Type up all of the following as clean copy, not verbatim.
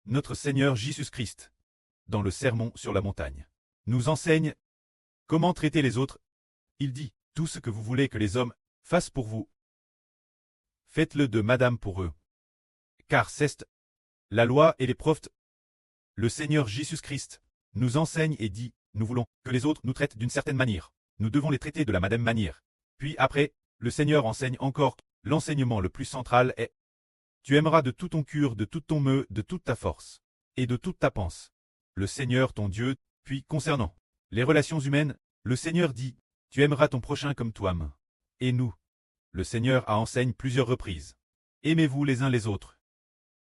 notre Seigneur Jésus-Christ, dans le Sermon sur la montagne, nous enseigne comment traiter les autres. Il dit, tout ce que vous voulez que les hommes fassent pour vous, faites-le de madame pour eux. Car c'est la loi et les prophètes. Le Seigneur Jésus-Christ nous enseigne et dit, nous voulons que les autres nous traitent d'une certaine manière. Nous devons les traiter de la madame manière. Puis après, le Seigneur enseigne encore, l'enseignement le plus central est, tu aimeras de tout ton cœur, de tout ton meu, de toute ta force, et de toute ta pensée, le Seigneur ton Dieu. Puis concernant les relations humaines, le Seigneur dit, tu aimeras ton prochain comme toi-même. Et nous, le Seigneur a enseigné plusieurs reprises. Aimez-vous les uns les autres.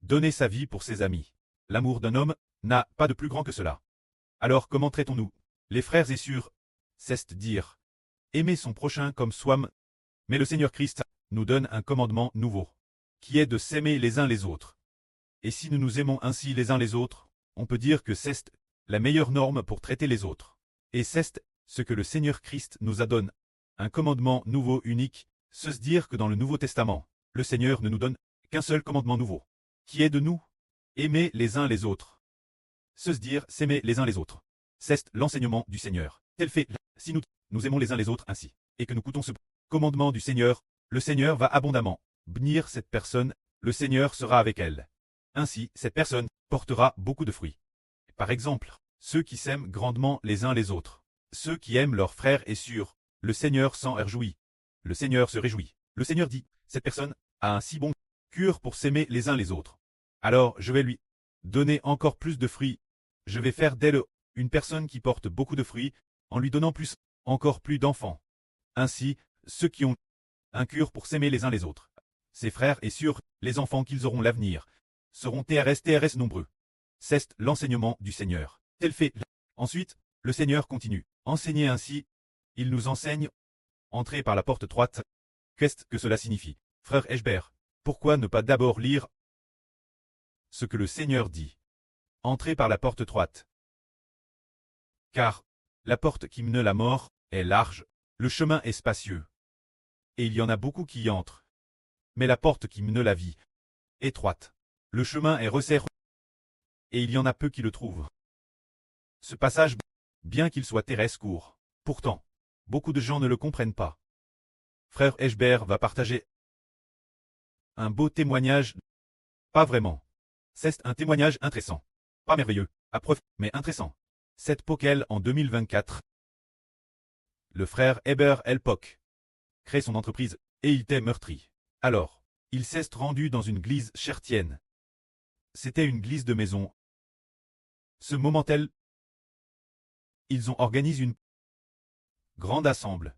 Donnez sa vie pour ses amis. L'amour d'un homme n'a pas de plus grand que cela. Alors comment traitons-nous, les frères et sœurs? C'est dire, aimer son prochain comme soi-même. Mais le Seigneur Christ nous donne un commandement nouveau, qui est de s'aimer les uns les autres. Et si nous nous aimons ainsi les uns les autres, on peut dire que c'est la meilleure norme pour traiter les autres. Et c'est ce que le Seigneur Christ nous a donné, un commandement nouveau unique, se dire que dans le Nouveau Testament, le Seigneur ne nous donne qu'un seul commandement nouveau, qui est de nous aimer les uns les autres. Se dire s'aimer les uns les autres. C'est l'enseignement du Seigneur. Tel fait, si nous aimons les uns les autres ainsi, et que nous écoutons ce commandement du Seigneur, le Seigneur va abondamment bénir cette personne, le Seigneur sera avec elle. Ainsi, cette personne portera beaucoup de fruits. Par exemple, ceux qui s'aiment grandement les uns les autres, ceux qui aiment leurs frères et sœurs, le Seigneur s'en réjouit. Le Seigneur se réjouit. Le Seigneur dit, cette personne a un si bon cœur pour s'aimer les uns les autres. Alors je vais lui donner encore plus de fruits. Je vais faire d'elle une personne qui porte beaucoup de fruits, en lui donnant encore plus d'enfants. Ainsi, ceux qui ont un cœur pour s'aimer les uns les autres, ses frères et sœurs, les enfants qu'ils auront l'avenir, seront TRS nombreux. C'est l'enseignement du Seigneur. Tel fait. Ensuite, le Seigneur continue. Enseigner ainsi, il nous enseigne, entrer par la porte étroite. Qu'est-ce que cela signifie? Frère Eschbert, pourquoi ne pas d'abord lire ce que le Seigneur dit? Entrer par la porte étroite. Car la porte qui mène à la mort est large, le chemin est spacieux. Et il y en a beaucoup qui y entrent. Mais la porte qui mène à la vie est étroite. Le chemin est resserré. Et il y en a peu qui le trouvent. Ce passage, bien qu'il soit terrestre court, pourtant, beaucoup de gens ne le comprennent pas. Frère Eschbert va partager un beau témoignage. Pas vraiment. C'est un témoignage intéressant. Pas merveilleux, à preuve, mais intéressant. C'est Pokel en 2024. Le frère Heber Elpock crée son entreprise, et il était meurtri. Alors, il s'est rendu dans une église chrétienne. C'était une église de maison. Ce moment-là, ils ont organisé une grande assemblée.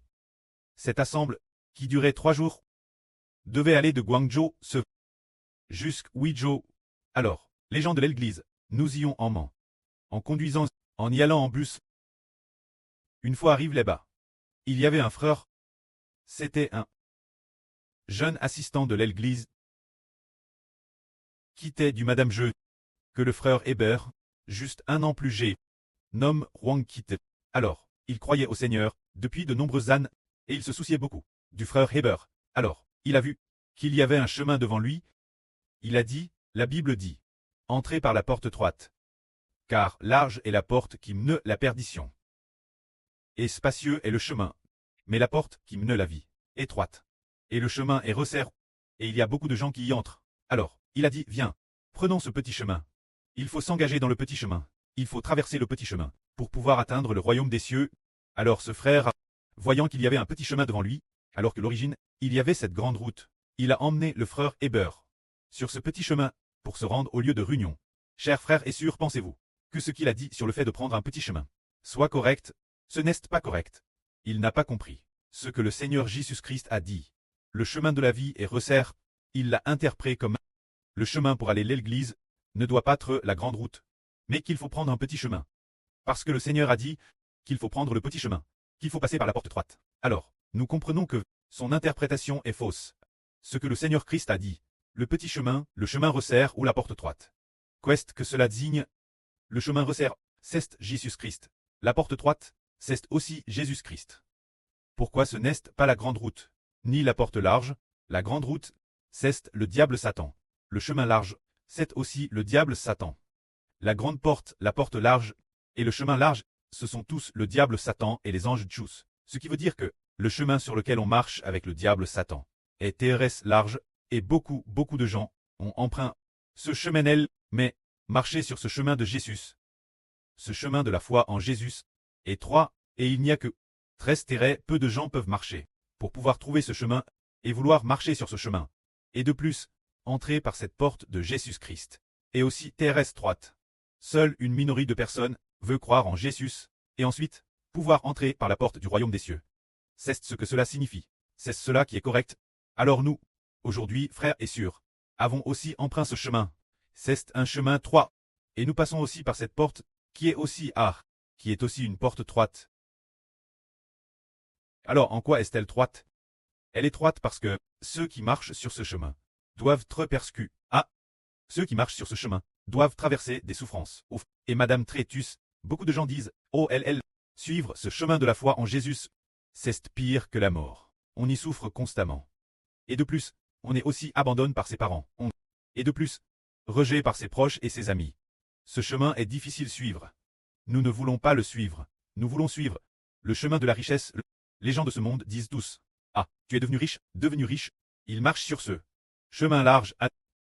Cette assemblée, qui durait 3 jours, devait aller de Guangzhou jusqu'à Huizhou. Alors, les gens de l'église, nous y ont en main. En conduisant, en y allant en bus. Une fois arrivé là-bas, il y avait un frère. C'était un jeune assistant de l'église, qui était du Madame Jeu, que le frère Heber, juste un an plus âgé, nomme Huang Kite. Alors, il croyait au Seigneur, depuis de nombreuses années, et il se souciait beaucoup du frère Heber. Alors, il a vu qu'il y avait un chemin devant lui. Il a dit, la Bible dit, entrez par la porte étroite. Car large est la porte qui mène la perdition. Et spacieux est le chemin, mais la porte qui mène la vie, étroite. Et le chemin est resserré, et il y a beaucoup de gens qui y entrent. Alors, il a dit, viens, prenons ce petit chemin. Il faut s'engager dans le petit chemin. Il faut traverser le petit chemin, pour pouvoir atteindre le royaume des cieux. Alors ce frère, voyant qu'il y avait un petit chemin devant lui, alors que l'origine, il y avait cette grande route, il a emmené le frère Heber sur ce petit chemin, pour se rendre au lieu de réunion. Chers frères et sœurs, pensez-vous que ce qu'il a dit sur le fait de prendre un petit chemin soit correct? Ce n'est pas correct. Il n'a pas compris ce que le Seigneur Jésus-Christ a dit. Le chemin de la vie est resserré. Il l'a interprété comme le chemin pour aller à l'église ne doit pas être la grande route, mais qu'il faut prendre un petit chemin. Parce que le Seigneur a dit qu'il faut prendre le petit chemin, qu'il faut passer par la porte étroite. Alors, nous comprenons que son interprétation est fausse. Ce que le Seigneur Christ a dit, le petit chemin, le chemin resserre ou la porte étroite. Qu'est-ce que cela désigne? Le chemin resserre, c'est Jésus-Christ. La porte étroite, c'est aussi Jésus-Christ. Pourquoi ce n'est pas la grande route, ni la porte large? La grande route, c'est le diable Satan. Le chemin large, c'est aussi le diable Satan. La grande porte, la porte large, et le chemin large, ce sont tous le diable Satan et les anges Tchous. Ce qui veut dire que le chemin sur lequel on marche avec le diable Satan est TRS large, et beaucoup de gens ont emprunté ce chemin, mais marcher sur ce chemin de Jésus, ce chemin de la foi en Jésus, est étroit, et il n'y a que 13 terrains, peu de gens peuvent marcher pour pouvoir trouver ce chemin et vouloir marcher sur ce chemin. Et de plus, entrer par cette porte de Jésus-Christ est aussi terrestre étroite. Seule une minorité de personnes veut croire en Jésus, et ensuite, pouvoir entrer par la porte du royaume des cieux. C'est ce que cela signifie. C'est cela qui est correct. Alors nous, aujourd'hui, frères et sœurs, avons aussi emprunté ce chemin. C'est un chemin étroit. Et nous passons aussi par cette porte, qui est aussi qui est aussi une porte étroite. Alors en quoi est-elle étroite? Elle est étroite parce que ceux qui marchent sur ce chemin doivent être persécutés. Ceux qui marchent sur ce chemin doivent traverser des souffrances. Et Madame Trétus, beaucoup de gens disent, oh suivre ce chemin de la foi en Jésus, c'est pire que la mort. On y souffre constamment. Et de plus, on est aussi abandonné par ses parents. Et de plus, rejeté par ses proches et ses amis. Ce chemin est difficile à suivre. Nous ne voulons pas le suivre. Nous voulons suivre le chemin de la richesse. Les gens de ce monde disent tous, tu es devenu riche. Ils marchent sur ce chemin large,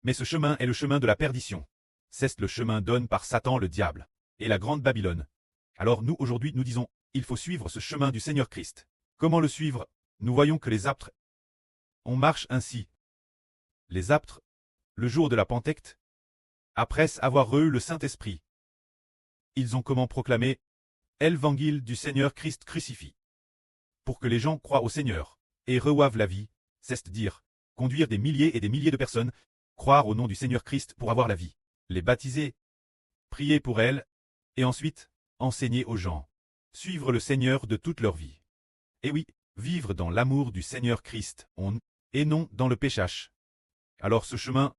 mais ce chemin est le chemin de la perdition. C'est le chemin donné par Satan le diable et la grande Babylone. Alors nous aujourd'hui nous disons, il faut suivre ce chemin du Seigneur Christ. Comment le suivre? Nous voyons que les apôtres, on marche ainsi. Les apôtres, le jour de la Pentecôte, après avoir reçu le Saint-Esprit, ils ont comment proclamé l'évangile du Seigneur Christ crucifié. Pour que les gens croient au Seigneur et reçoivent la vie, c'est-à-dire conduire des milliers et des milliers de personnes, croire au nom du Seigneur Christ pour avoir la vie, les baptiser, prier pour elles, et ensuite, enseigner aux gens, suivre le Seigneur de toute leur vie. Et oui, vivre dans l'amour du Seigneur Christ, et non dans le péchage. Alors ce chemin,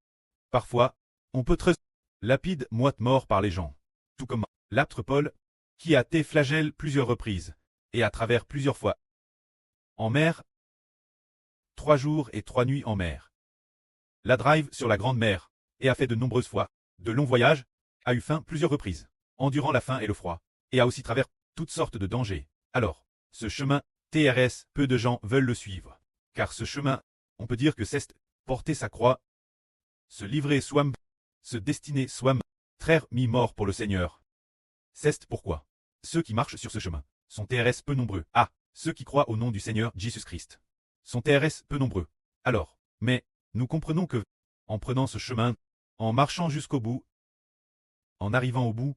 parfois, on peut être lapide, moite mort par les gens, tout comme l'apôtre Paul, qui a été flagellé plusieurs reprises, et à travers plusieurs fois. En mer, 3 jours et 3 nuits en mer. La drive sur la grande mer, et a fait de nombreuses fois, de longs voyages, a eu faim plusieurs reprises, endurant la faim et le froid, et a aussi travers toutes sortes de dangers. Alors, ce chemin, TRS, peu de gens veulent le suivre, car ce chemin, on peut dire que c'est porter sa croix, se livrer soi-même, se destiner soi-même, traire mi-mort pour le Seigneur. C'est pourquoi ceux qui marchent sur ce chemin sont TRS peu nombreux. Ceux qui croient au nom du Seigneur Jésus-Christ sont TRS peu nombreux. Alors, mais, nous comprenons que, en prenant ce chemin, en marchant jusqu'au bout, en arrivant au bout,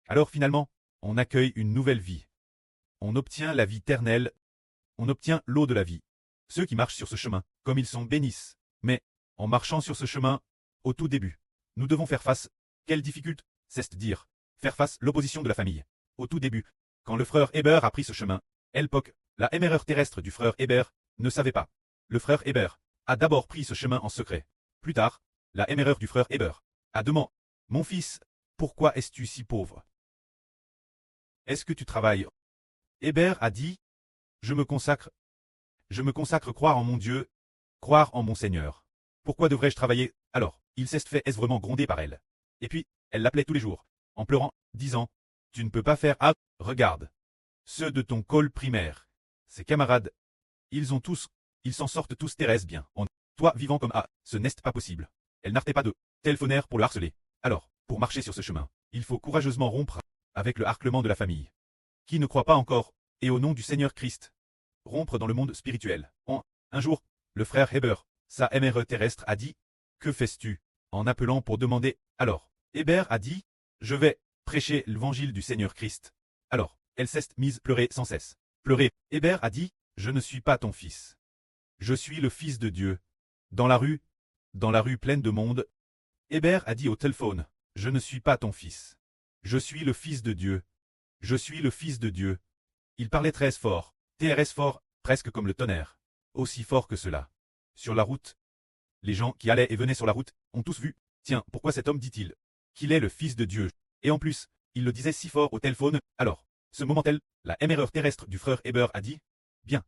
alors finalement, on accueille une nouvelle vie. On obtient la vie éternelle, on obtient l'eau de la vie. Ceux qui marchent sur ce chemin, comme ils sont bénissent. Mais, en marchant sur ce chemin, au tout début, nous devons faire face, quelle difficulté, c'est-à-dire, faire face l'opposition de la famille. Au tout début, quand le frère Hébert a pris ce chemin, l'époque, la erreur terrestre du frère Hébert, ne savait pas. Le frère Hébert a d'abord pris ce chemin en secret. Plus tard, la erreur du frère Hébert a demandé, mon fils, pourquoi es-tu si pauvre? Est-ce que tu travailles? Hébert a dit, je me consacre croire en mon Dieu, croire en mon Seigneur. Pourquoi devrais-je travailler? Alors, il s'est fait vraiment gronder par elle. Et puis, elle l'appelait tous les jours, en pleurant, disant, tu ne peux pas faire regarde. Ceux de ton col primaire, ses camarades, ils s'en sortent tous Thérèse bien. Toi vivant comme ce n'est pas possible. Elle n'arrêtait pas de téléphoner pour le harceler. Alors, pour marcher sur ce chemin, il faut courageusement rompre avec le harcèlement de la famille, qui ne croit pas encore, et au nom du Seigneur Christ, rompre dans le monde spirituel. Un jour, le frère Hébert, sa mère terrestre, a dit, que fais-tu? En appelant pour demander, alors, Hébert a dit, je vais prêcher l'évangile du Seigneur Christ. Alors, elle s'est mise pleurer sans cesse. Pleurer. Hébert a dit, je ne suis pas ton fils. Je suis le fils de Dieu. Dans la rue pleine de monde, Hébert a dit au téléphone, je ne suis pas ton fils. Je suis le fils de Dieu. Je suis le fils de Dieu. Il parlait très fort, TRS fort, presque comme le tonnerre. Aussi fort que cela. Sur la route, les gens qui allaient et venaient sur la route ont tous vu, tiens, pourquoi cet homme dit-il qu'il est le fils de Dieu? Et en plus, il le disait si fort au téléphone. Alors, ce moment-là, la erreur terrestre du frère Hébert a dit, bien,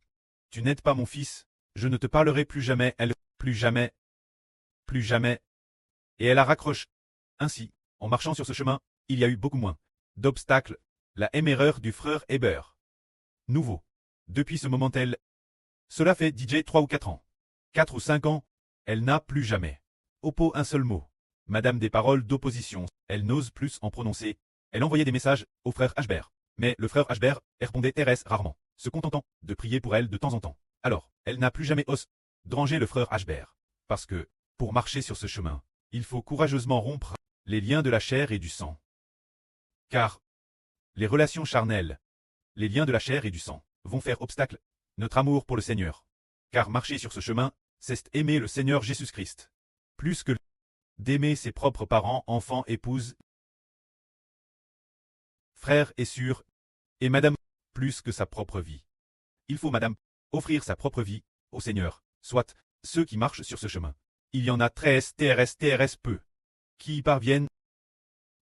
tu n'es pas mon fils, je ne te parlerai plus jamais, plus jamais, plus jamais. Et elle a raccroché. Ainsi, en marchant sur ce chemin, il y a eu beaucoup moins d'obstacles, la M erreur du frère Heber. Nouveau. Depuis ce moment-elle, cela fait DJ 3 ou 4 ans. 4 ou 5 ans, elle n'a plus jamais oppo un seul mot. Madame des paroles d'opposition, elle n'ose plus en prononcer. Elle envoyait des messages au frère Ashbert. Mais le frère Ashbert répondait Thérèse rarement, se contentant de prier pour elle de temps en temps. Alors, elle n'a plus jamais osé déranger le frère Ashbert. Parce que, pour marcher sur ce chemin, il faut courageusement rompre les liens de la chair et du sang. Car les relations charnelles, les liens de la chair et du sang, vont faire obstacle notre amour pour le Seigneur. Car marcher sur ce chemin, c'est aimer le Seigneur Jésus-Christ. Plus que d'aimer ses propres parents, enfants, épouses, frères et sœurs, et madame, plus que sa propre vie. Il faut, madame, offrir sa propre vie au Seigneur, soit ceux qui marchent sur ce chemin. Il y en a 13 TRS peu qui y parviennent,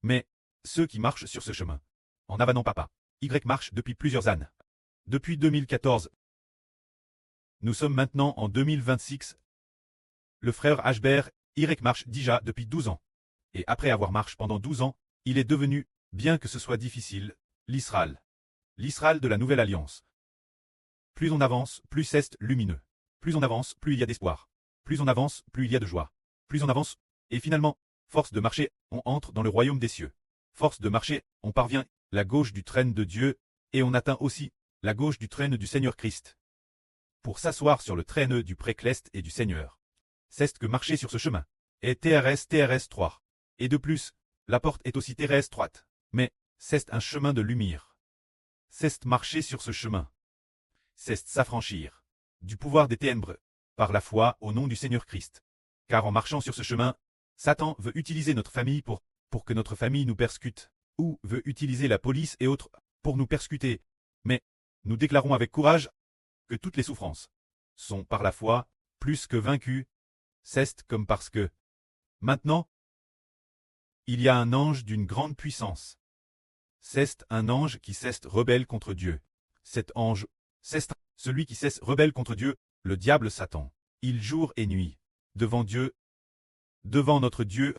mais ceux qui marchent sur ce chemin, en avanant papa, Y marche depuis plusieurs années. Depuis 2014, nous sommes maintenant en 2026. Le frère Ashbert, Y marche déjà depuis 12 ans. Et après avoir marché pendant 12 ans, il est devenu, bien que ce soit difficile, l'Israël. L'Israël de la Nouvelle Alliance. Plus on avance, plus c'est lumineux. Plus on avance, plus il y a d'espoir. Plus on avance, plus il y a de joie. Plus on avance, et finalement, force de marcher, on entre dans le royaume des cieux. Force de marcher, on parvient la gauche du trône de Dieu, et on atteint aussi la gauche du trône du Seigneur Christ. Pour s'asseoir sur le trône du précleste et du Seigneur. C'est que marcher sur ce chemin. Et TRS 3. Et de plus, la porte est aussi TRS étroite. Mais, c'est un chemin de lumière. C'est marcher sur ce chemin. C'est s'affranchir du pouvoir des ténèbres, par la foi au nom du Seigneur Christ. Car en marchant sur ce chemin, Satan veut utiliser notre famille pour que notre famille nous persécute, ou veut utiliser la police et autres pour nous persécuter. Mais, nous déclarons avec courage que toutes les souffrances sont par la foi plus que vaincues. C'est comme parce que, maintenant, il y a un ange d'une grande puissance. C'est un ange qui s'est rebelle contre Dieu. Cet ange, c'est celui qui s'est rebelle contre Dieu, le diable Satan. Il jour et nuit, devant Dieu, devant notre Dieu,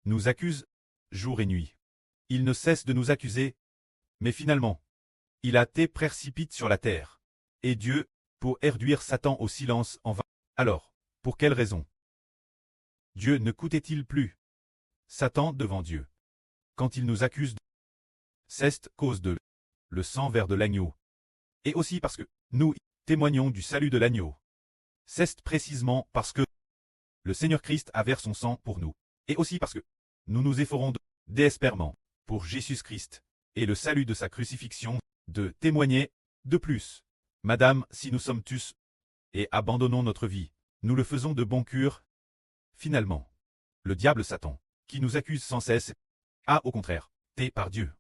nous accuse, jour et nuit. Il ne cesse de nous accuser, mais finalement, il a été précipité sur la terre. Et Dieu, pour réduire Satan au silence en vain. Alors, pour quelle raison Dieu ne coûtait-il plus Satan devant Dieu quand il nous accuse c'est cause de le sang vert de l'agneau. Et aussi parce que nous témoignons du salut de l'agneau. C'est précisément parce que le Seigneur Christ a versé son sang pour nous. Et aussi parce que nous nous efforçons désespérément pour Jésus-Christ et le salut de sa crucifixion, de témoigner de plus. Madame, si nous sommes tous et abandonnons notre vie, nous le faisons de bon cœur. Finalement, le diable Satan, qui nous accuse sans cesse, a au contraire été par Dieu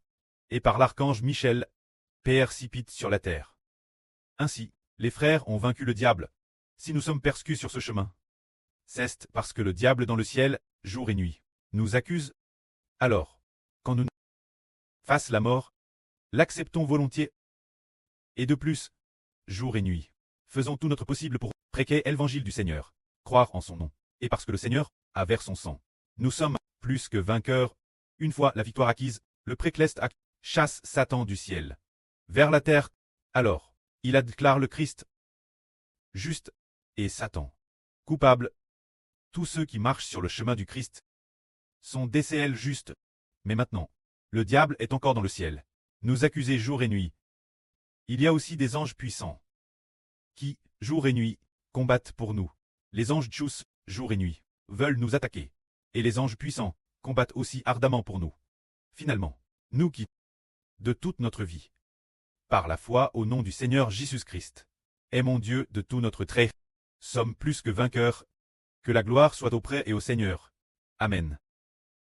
et par l'archange Michel, précipite sur la terre. Ainsi, les frères ont vaincu le diable. Si nous sommes persécutés sur ce chemin, c'est parce que le diable dans le ciel, jour et nuit, nous accuse. Alors, quand nous face la mort, l'acceptons volontiers. Et de plus, jour et nuit, faisons tout notre possible pour prêcher l'évangile du Seigneur, croire en son nom. Et parce que le Seigneur a versé son sang, nous sommes plus que vainqueurs. Une fois la victoire acquise, le précleste chasse Satan du ciel vers la terre. Alors, il a déclaré le Christ juste et Satan coupable. Tous ceux qui marchent sur le chemin du Christ sont DCL justes. Mais maintenant, le diable est encore dans le ciel, nous accuser jour et nuit. Il y a aussi des anges puissants qui, jour et nuit, combattent pour nous. Les anges tchous, jour et nuit, veulent nous attaquer. Et les anges puissants combattent aussi ardemment pour nous. Finalement, nous qui, de toute notre vie, par la foi au nom du Seigneur Jésus-Christ, aimons Dieu de tout notre trait, sommes plus que vainqueurs. Que la gloire soit auprès et au Seigneur. Amen.